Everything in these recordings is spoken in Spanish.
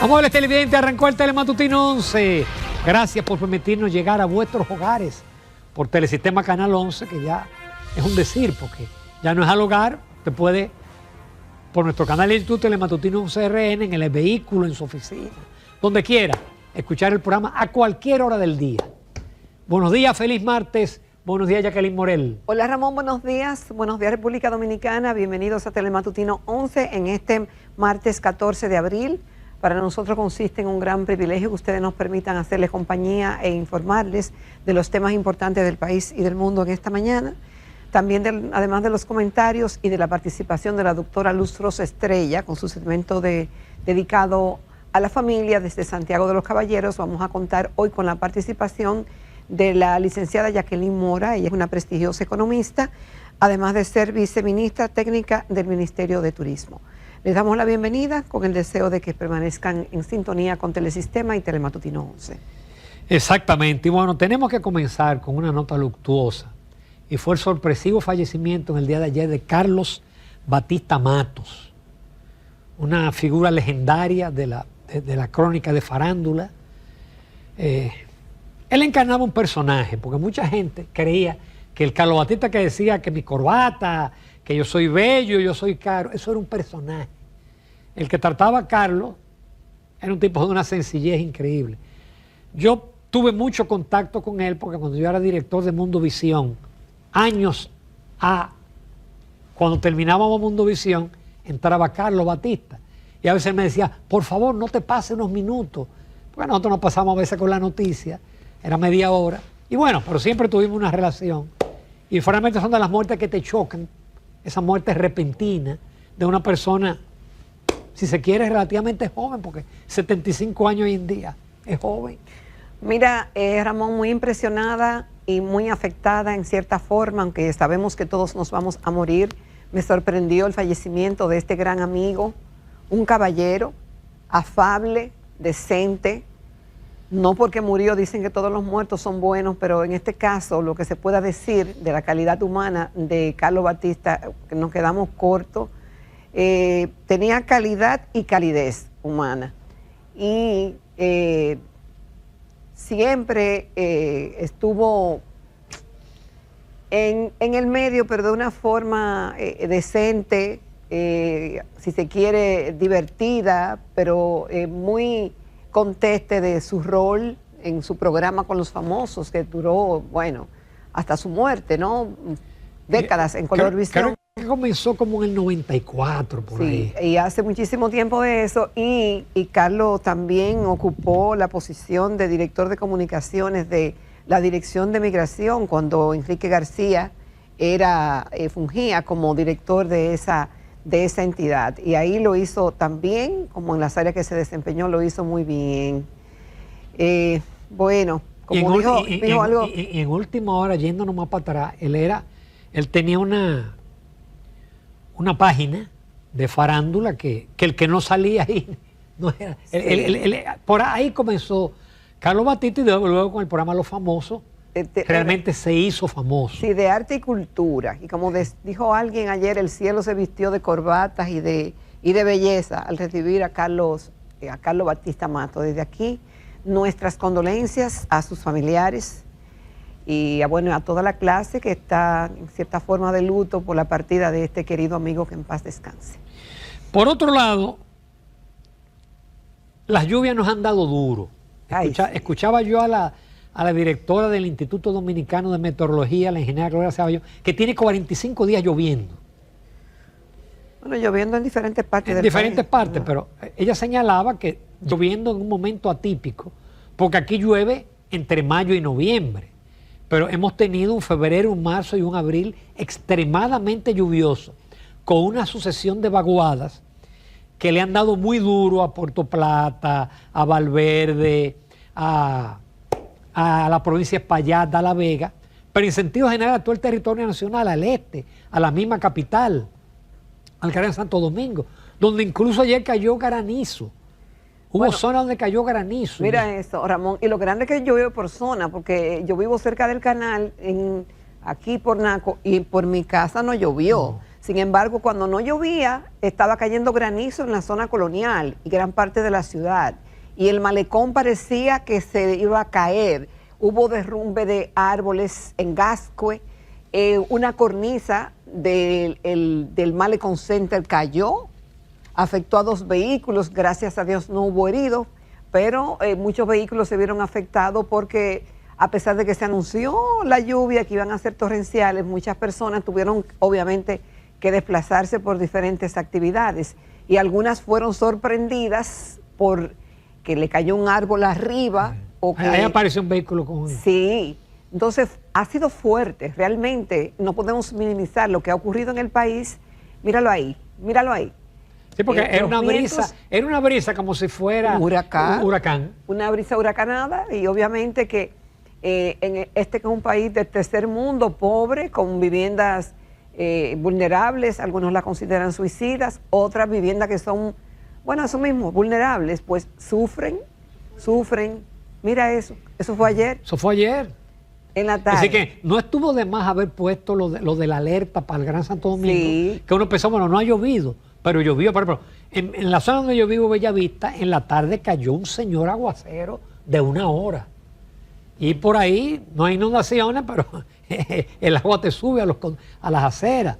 Amables televidentes, arrancó el Telematutino 11. Gracias por permitirnos llegar a vuestros hogares por Telesistema Canal 11, que ya es un decir, porque ya no es al hogar, te puede, por nuestro canal de YouTube Telematutino 11 RN, en el vehículo, en su oficina, donde quiera, escuchar el programa a cualquier hora del día. Buenos días, feliz martes. Buenos días, Jacqueline Morel. Hola, Ramón, buenos días. Buenos días, República Dominicana. Bienvenidos a Telematutino 11 en este martes 14 de abril. Para nosotros consiste en un gran privilegio que ustedes nos permitan hacerles compañía e informarles de los temas importantes del país y del mundo en esta mañana. También, además de los comentarios y de la participación de la doctora Luz Rosa Estrella con su segmento dedicado a la familia desde Santiago de los Caballeros, vamos a contar hoy con la participación de la licenciada Jacqueline Mora. Ella es una prestigiosa economista, además de ser viceministra técnica del Ministerio de Turismo. Les damos la bienvenida con el deseo de que permanezcan en sintonía con Telesistema y Telematutino 11. Exactamente. Y bueno, tenemos que comenzar con una nota luctuosa. Y fue el sorpresivo fallecimiento en el día de ayer de Carlos Batista Matos, una figura legendaria de la crónica de farándula. Él encarnaba un personaje, porque mucha gente creía que el Carlos Batista que decía que mi corbata, que yo soy bello, yo soy caro, eso era un personaje. El que trataba a Carlos era un tipo de una sencillez increíble. Yo tuve mucho contacto con él porque cuando yo era director de Mundo Visión, cuando terminábamos Mundo Visión, entraba Carlos Batista. Y a veces me decía, por favor, no te pases unos minutos. Porque nosotros nos pasamos a veces con la noticia, era media hora. Y bueno, pero siempre tuvimos una relación. Y realmente son de las muertes que te chocan, esas muertes repentinas de una persona, si se quiere, relativamente joven, porque 75 años hoy en día es joven. Mira, Ramón, muy impresionada y muy afectada en cierta forma, aunque sabemos que todos nos vamos a morir. Me sorprendió el fallecimiento de este gran amigo, un caballero, afable, decente. No porque murió, dicen que todos los muertos son buenos, pero en este caso lo que se pueda decir de la calidad humana de Carlos Batista, que nos quedamos cortos, tenía calidad y calidez humana. Y siempre estuvo en el medio, pero de una forma decente, si se quiere, divertida, pero muy conteste de su rol en su programa con los famosos, que duró, bueno, hasta su muerte, ¿no? Décadas en Colorvisión. Creo que comenzó como en el 94, por ahí. Sí, y hace muchísimo tiempo de eso. Y Carlos también ocupó la posición de director de comunicaciones de la Dirección de Migración cuando Enrique García fungía como director de esa entidad, y ahí lo hizo también, como en las áreas que se desempeñó, lo hizo muy bien. Bueno, como dijo algo. Y en última hora, yéndonos más para atrás, él tenía una página de farándula que el que no salía ahí no era. Sí. Por ahí comenzó Carlos Batista, y luego con el programa Los Famosos. Realmente se hizo famoso. Sí, de arte y cultura. Y como dijo alguien ayer, el cielo se vistió de corbatas y de belleza al recibir a Carlos Batista Matos. Desde aquí, nuestras condolencias a sus familiares y a toda la clase que está en cierta forma de luto por la partida de este querido amigo, que en paz descanse. Por otro lado, las lluvias nos han dado duro. Escuchaba yo a la directora del Instituto Dominicano de Meteorología, la ingeniera Gloria Ceballos, que tiene 45 días lloviendo. Bueno, lloviendo en diferentes partes del país. En diferentes partes, ¿no? Pero ella señalaba que lloviendo en un momento atípico, porque aquí llueve entre mayo y noviembre, pero hemos tenido un febrero, un marzo y un abril extremadamente lluvioso, con una sucesión de vaguadas que le han dado muy duro a Puerto Plata, a Valverde, a la provincia de Espaillat, a La Vega, pero en sentido general a todo el territorio nacional, al este, a la misma capital, al Gran Santo Domingo, donde incluso ayer cayó granizo. Hubo zonas donde cayó granizo. Mira eso, Ramón, y lo grande es que llovió por zona, porque yo vivo cerca del canal, aquí por Naco, y por mi casa no llovió. Sin embargo, cuando no llovía, estaba cayendo granizo en la zona colonial y gran parte de la ciudad. Y el malecón parecía que se iba a caer. Hubo derrumbe de árboles en Gascue, una cornisa del Malecón Center cayó, afectó a 2 vehículos, gracias a Dios no hubo heridos, pero muchos vehículos se vieron afectados porque a pesar de que se anunció la lluvia, que iban a ser torrenciales, muchas personas tuvieron obviamente que desplazarse por diferentes actividades y algunas fueron sorprendidas por que le cayó un árbol arriba. O que, ahí apareció un vehículo con... Sí, entonces ha sido fuerte, realmente no podemos minimizar lo que ha ocurrido en el país. Míralo ahí, míralo ahí. Sí, porque era vientos, una brisa como si fuera un huracán. Una brisa huracanada y obviamente que en este que es un país de tercer mundo, pobre, con viviendas vulnerables, algunos la consideran suicidas, otras viviendas que son, bueno, eso mismo, vulnerables, pues sufren. Mira eso fue ayer. Eso fue ayer. En la tarde. Así que no estuvo de más haber puesto lo de la alerta para el Gran Santo Domingo, sí. Que uno pensó, bueno, no ha llovido, pero llovió. Por ejemplo, en la zona donde yo vivo, Bellavista, en la tarde cayó un señor aguacero de 1 hora. Y por ahí no hay inundaciones, pero el agua te sube a las aceras.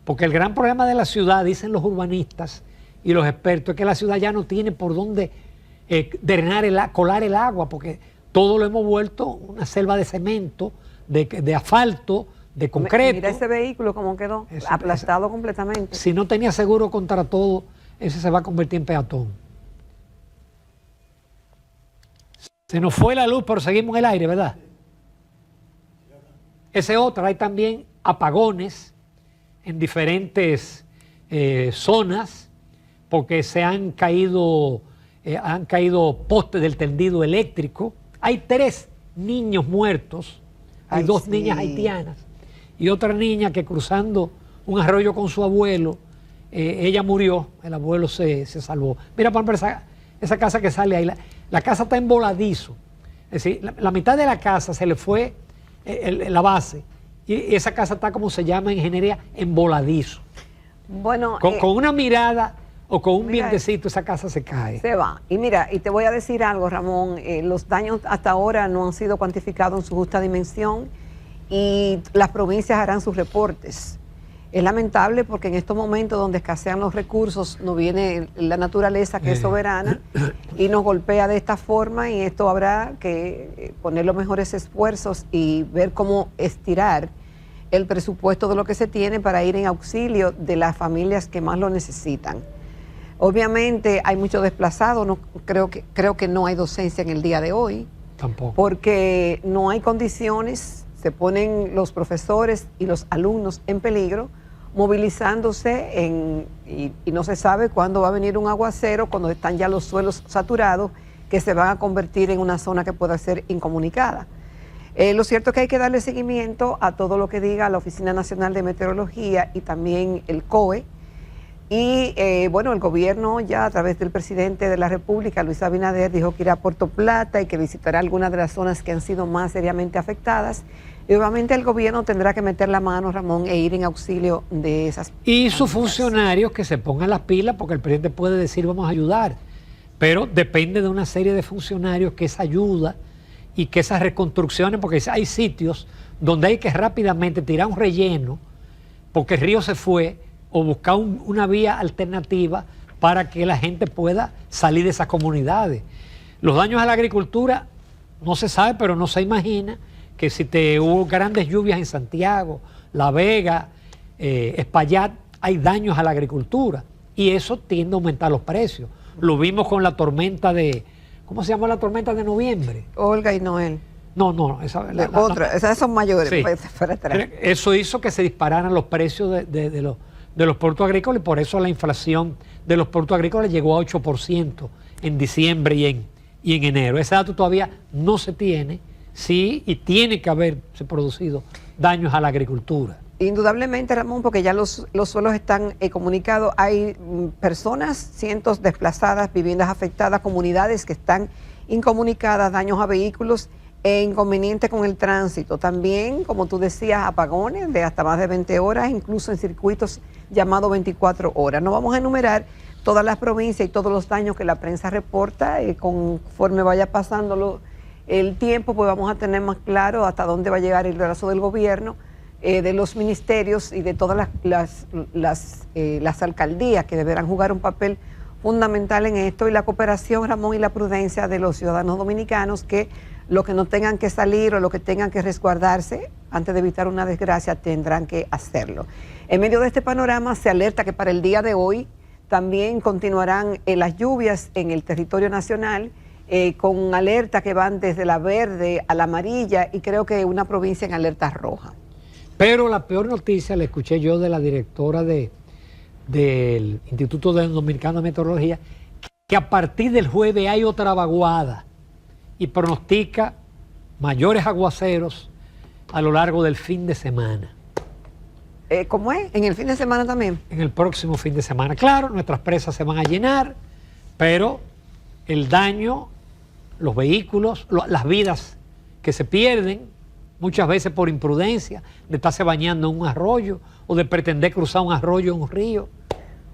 Porque el gran problema de la ciudad, dicen los urbanistas y los expertos, es que la ciudad ya no tiene por dónde colar el agua, porque todo lo hemos vuelto una selva de cemento, de asfalto, de concreto. Mira ese vehículo cómo quedó, aplastado completamente. Si no tenía seguro contra todo, ese se va a convertir en peatón. Se nos fue la luz, pero seguimos en el aire, ¿verdad? Ese otro, hay también apagones en diferentes zonas, porque se han caído postes del tendido eléctrico. Hay 3 niños muertos, hay 2 niñas haitianas y otra niña que cruzando un arroyo con su abuelo, ella murió, el abuelo se salvó. Mira, por ejemplo, esa casa que sale ahí, la casa está en voladizo, es decir, la mitad de la casa se le fue la base y esa casa está, como se llama en ingeniería, en voladizo. Bueno, con una mirada o con un vientecito esa casa se cae. Se va. Y mira, y te voy a decir algo, Ramón, los daños hasta ahora no han sido cuantificados en su justa dimensión y las provincias harán sus reportes. Es lamentable porque en estos momentos donde escasean los recursos nos viene la naturaleza que es soberana y nos golpea de esta forma, y esto habrá que poner los mejores esfuerzos y ver cómo estirar el presupuesto de lo que se tiene para ir en auxilio de las familias que más lo necesitan. Obviamente hay muchos desplazados, creo que no hay docencia en el día de hoy. Tampoco. Porque no hay condiciones, se ponen los profesores y los alumnos en peligro, movilizándose y no se sabe cuándo va a venir un aguacero, cuando están ya los suelos saturados, que se van a convertir en una zona que pueda ser incomunicada. Lo cierto es que hay que darle seguimiento a todo lo que diga la Oficina Nacional de Meteorología y también el COE. Y bueno, el gobierno ya a través del presidente de la República, Luis Abinader, dijo que irá a Puerto Plata y que visitará algunas de las zonas que han sido más seriamente afectadas. Y obviamente el gobierno tendrá que meter la mano, Ramón, e ir en auxilio de esas personas. Y sus funcionarios que se pongan las pilas, porque el presidente puede decir vamos a ayudar, pero depende de una serie de funcionarios que esa ayuda y que esas reconstrucciones, porque hay sitios donde hay que rápidamente tirar un relleno porque el río se fue, o buscar una vía alternativa para que la gente pueda salir de esas comunidades. Los daños a la agricultura no se sabe, pero no se imagina que si hubo grandes lluvias en Santiago, La Vega, Espaillat, hay daños a la agricultura y eso tiende a aumentar los precios. Lo vimos con la tormenta ¿cómo se llama la tormenta de noviembre? Olga y Noel. No, esas son mayores. Sí. Pues, eso hizo que se dispararan los precios de los productos agrícolas y por eso la inflación de los productos agrícolas llegó a 8% en diciembre y en enero. Ese dato todavía no se tiene, sí, y tiene que haberse producido daños a la agricultura. Indudablemente, Ramón, porque ya los suelos están comunicados. Hay personas, cientos desplazadas, viviendas afectadas, comunidades que están incomunicadas, daños a vehículos e inconvenientes con el tránsito. También, como tú decías, apagones de hasta más de 20 horas, incluso en circuitos llamados 24 horas. No vamos a enumerar todas las provincias y todos los daños que la prensa reporta. Conforme vaya pasando el tiempo, pues vamos a tener más claro hasta dónde va a llegar el brazo del gobierno, de los ministerios y de todas las alcaldías que deberán jugar un papel fundamental en esto, y la cooperación, Ramón, y la prudencia de los ciudadanos dominicanos, que los que no tengan que salir o los que tengan que resguardarse antes de evitar una desgracia tendrán que hacerlo. En medio de este panorama se alerta que para el día de hoy también continuarán las lluvias en el territorio nacional, con alerta que van desde la verde a la amarilla, y creo que una provincia en alerta roja. Pero la peor noticia la escuché yo de la directora del Instituto Dominicano de Meteorología, que a partir del jueves hay otra vaguada y pronostica mayores aguaceros a lo largo del fin de semana. ¿Cómo es? ¿En el fin de semana también? En el próximo fin de semana. Claro, nuestras presas se van a llenar, pero el daño, los vehículos, las vidas que se pierden, muchas veces por imprudencia, de estarse bañando en un arroyo o de pretender cruzar un arroyo o un río.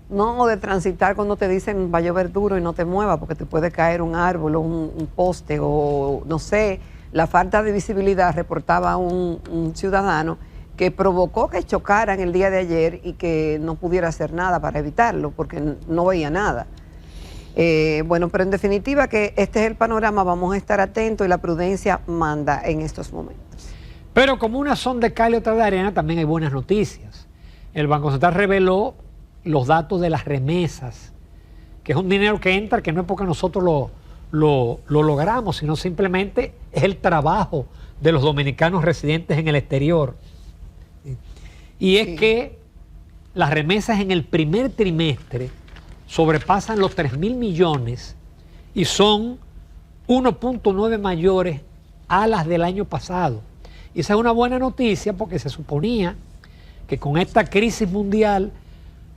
No, o de transitar cuando te dicen va a llover duro y no te muevas porque te puede caer un árbol o un poste, o no sé, la falta de visibilidad. Reportaba un ciudadano que provocó que chocaran el día de ayer y que no pudiera hacer nada para evitarlo porque no veía nada. Bueno, pero en definitiva que este es el panorama, vamos a estar atentos y la prudencia manda en estos momentos. Pero como unas son de cal y otras de arena, también hay buenas noticias. El Banco Central reveló los datos de las remesas, que es un dinero que entra, que no es porque nosotros lo logramos, sino simplemente es el trabajo de los dominicanos residentes en el exterior. Y es que las remesas en el primer trimestre sobrepasan los 3.000 millones y son 1.9 mayores a las del año pasado. Y esa es una buena noticia porque se suponía que con esta crisis mundial,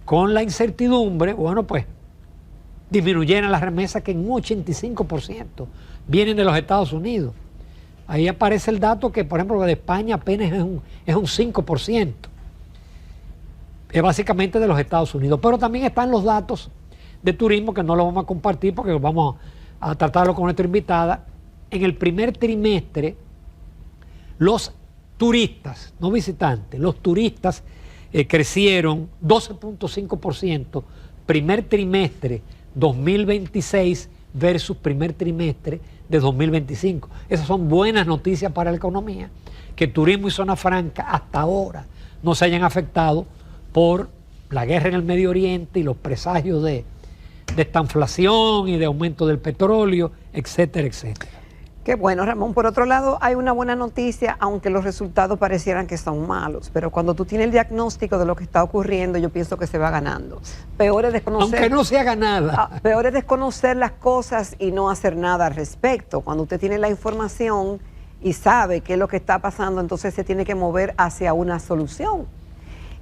con la incertidumbre, bueno, pues disminuyeran las remesas, que en un 85% vienen de los Estados Unidos. Ahí aparece el dato que, por ejemplo, de España apenas es un 5%. Es básicamente de los Estados Unidos. Pero también están los datos de turismo, que no los vamos a compartir porque vamos a tratarlo con nuestra invitada. En el primer trimestre, los turistas, no visitantes, los turistas crecieron 12.5%, primer trimestre 2026 versus primer trimestre de 2025. Esas son buenas noticias para la economía, que turismo y zona franca hasta ahora no se hayan afectado por la guerra en el Medio Oriente y los presagios de esta inflación y de aumento del petróleo, etcétera, etcétera. Qué bueno, Ramón. Por otro lado, hay una buena noticia, aunque los resultados parecieran que son malos, pero cuando tú tienes el diagnóstico de lo que está ocurriendo, yo pienso que se va ganando. Peor es desconocer, aunque no se haga nada. Peor es desconocer las cosas y no hacer nada al respecto. Cuando usted tiene la información y sabe qué es lo que está pasando, entonces se tiene que mover hacia una solución.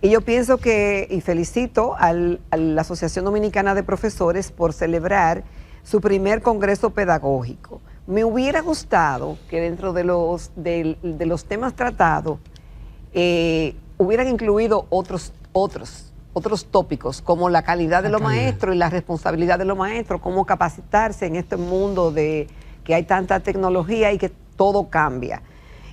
Y yo pienso que, y felicito a la Asociación Dominicana de Profesores por celebrar su primer congreso pedagógico. Me hubiera gustado que dentro de los temas tratados hubieran incluido otros tópicos, como la calidad de los maestros y la responsabilidad de los maestros, cómo capacitarse en este mundo de que hay tanta tecnología y que todo cambia.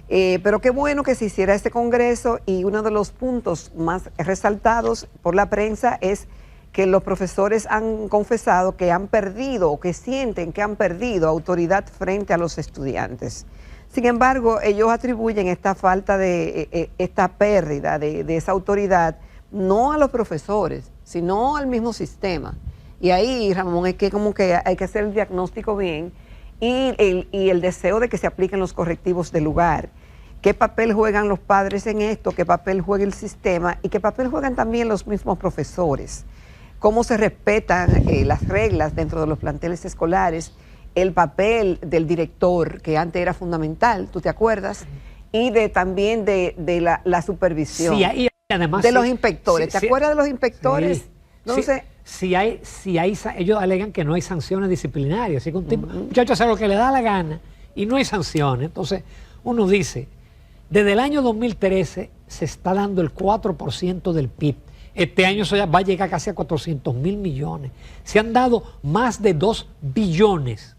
Pero qué bueno que se hiciera este congreso, y uno de los puntos más resaltados por la prensa es que los profesores han confesado que han perdido, o que sienten que han perdido autoridad frente a los estudiantes. Sin embargo, ellos atribuyen esta falta de, esta pérdida de esa autoridad, no a los profesores, sino al mismo sistema. Y ahí, Ramón, es que como que hay que hacer el diagnóstico bien, y el deseo de que se apliquen los correctivos del lugar. ¿Qué papel juegan los padres en esto? ¿Qué papel juega el sistema? ¿Y qué papel juegan también los mismos profesores? ¿Cómo se respetan las reglas dentro de los planteles escolares? El papel del director, que antes era fundamental, ¿tú te acuerdas? Y también de la supervisión. Sí, y además, de los inspectores. ¿Te acuerdas de los inspectores? Sí. Entonces, ellos alegan que no hay sanciones disciplinarias. Así que un tipo, muchacho, hace lo que le da la gana y no hay sanciones. Entonces uno dice, desde el año 2013 se está dando el 4% del PIB. Este año eso ya va a llegar casi a 400.000 millones. Se han dado más de 2 billones.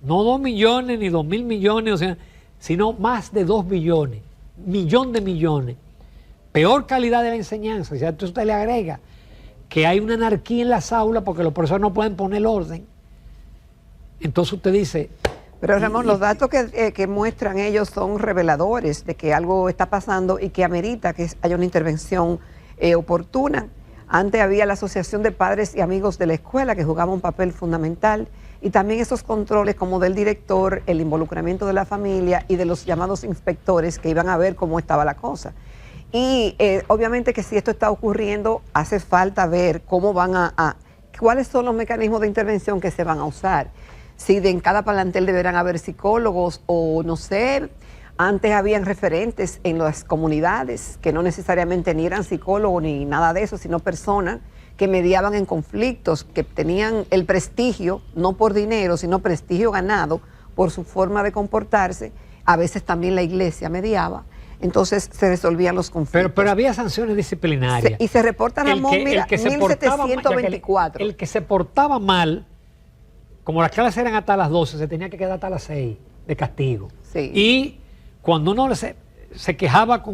No 2 millones ni 2.000 millones, o sea, sino más de 2 billones. Millón de millones. Peor calidad de la enseñanza. O sea, entonces usted le agrega que hay una anarquía en las aulas porque los profesores no pueden poner orden. Entonces usted dice... Pero Ramón, los datos que muestran ellos son reveladores de que algo está pasando y que amerita que haya una intervención oportuna. Antes había la Asociación de Padres y Amigos de la Escuela que jugaba un papel fundamental y también esos controles como del director, el involucramiento de la familia y de los llamados inspectores que iban a ver cómo estaba la cosa. Y obviamente que si esto está ocurriendo, hace falta ver cómo cuáles son los mecanismos de intervención que se van a usar. Si en cada plantel deberán haber psicólogos o no sé, antes habían referentes en las comunidades que no necesariamente ni eran psicólogos ni nada de eso, sino personas que mediaban en conflictos, que tenían el prestigio, no por dinero, sino prestigio ganado por su forma de comportarse. A veces también la iglesia mediaba. Entonces se resolvían los conflictos. Pero había sanciones disciplinarias. Y se reportan, Ramón, mira, 1724. El que se portaba mal, como las clases eran hasta las 12, se tenía que quedar hasta las 6 de castigo. Sí. Y cuando uno se quejaba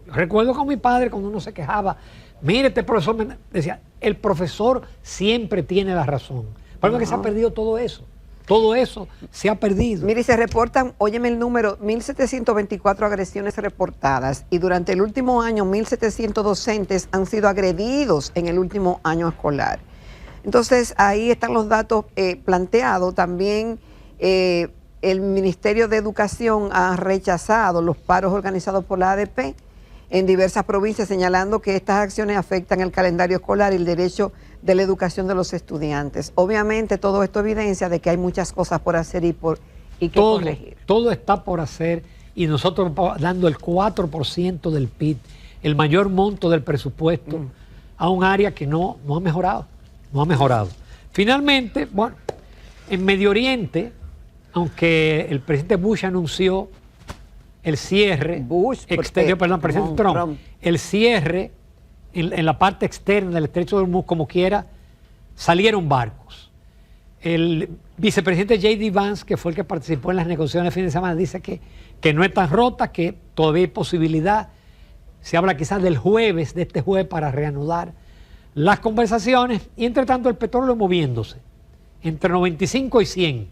recuerdo con mi padre, cuando uno se quejaba, mire, este profesor me decía, el profesor siempre tiene la razón. Pero que se ha perdido todo eso. Todo eso se ha perdido. Mire, se reportan, óyeme el número, 1.724 agresiones reportadas y durante el último año 1.700 docentes han sido agredidos en el último año escolar. Entonces ahí están los datos planteados. También el Ministerio de Educación ha rechazado los paros organizados por la ADP en diversas provincias, señalando que estas acciones afectan el calendario escolar y el derecho de la educación de los estudiantes. Obviamente todo esto evidencia de que hay muchas cosas por hacer y que corregir. Todo está por hacer y nosotros dando el 4% del PIB, el mayor monto del presupuesto a un área que no ha mejorado. No ha mejorado. Finalmente, bueno, en Medio Oriente, aunque el presidente Bush anunció el cierre exterior, presidente Trump, el cierre en la parte externa del estrecho de Hormuz, como quiera, salieron barcos. El vicepresidente J.D. Vance, que fue el que participó en las negociaciones de fin de semana, dice que no es tan rota, que todavía hay posibilidad. Se habla quizás del jueves, de este jueves, para reanudar las conversaciones, y entre tanto el petróleo moviéndose entre 95 y 100,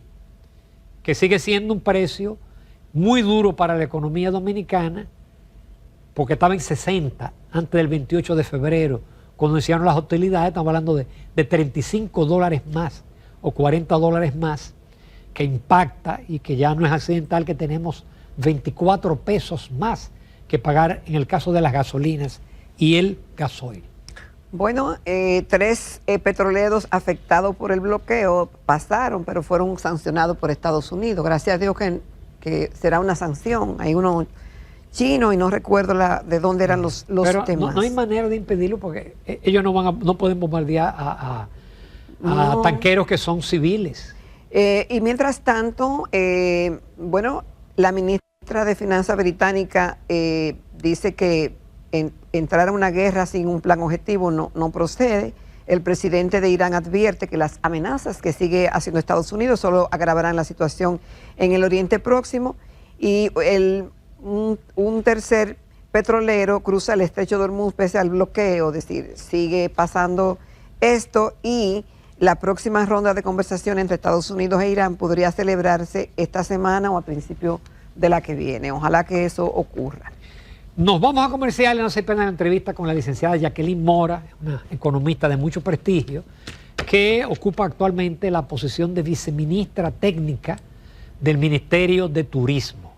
que sigue siendo un precio muy duro para la economía dominicana, porque estaba en 60 antes del 28 de febrero, cuando iniciaron las hostilidades. Estamos hablando de $35 más o $40 más, que impacta y que ya no es accidental que tenemos 24 pesos más que pagar en el caso de las gasolinas y el gasoil. Bueno, 3 petroleros afectados por el bloqueo pasaron, pero fueron sancionados por Estados Unidos. Gracias a Dios que será una sanción. Hay uno chino y no recuerdo de dónde eran los temas. No hay manera de impedirlo porque ellos no pueden bombardear a tanqueros que son civiles. Y mientras tanto, bueno, la ministra de Finanzas británica dice que entrar a una guerra sin un plan objetivo no procede. El presidente de Irán advierte que las amenazas que sigue haciendo Estados Unidos solo agravarán la situación en el Oriente Próximo. Y un tercer petrolero cruza el estrecho de Hormuz pese al bloqueo, es decir, sigue pasando esto, y la próxima ronda de conversación entre Estados Unidos e Irán podría celebrarse esta semana o a principio de la que viene. Ojalá que eso ocurra. Nos vamos a comerciales, no se pierdan la entrevista con la licenciada Jacqueline Mora, una economista de mucho prestigio, que ocupa actualmente la posición de viceministra técnica del Ministerio de Turismo.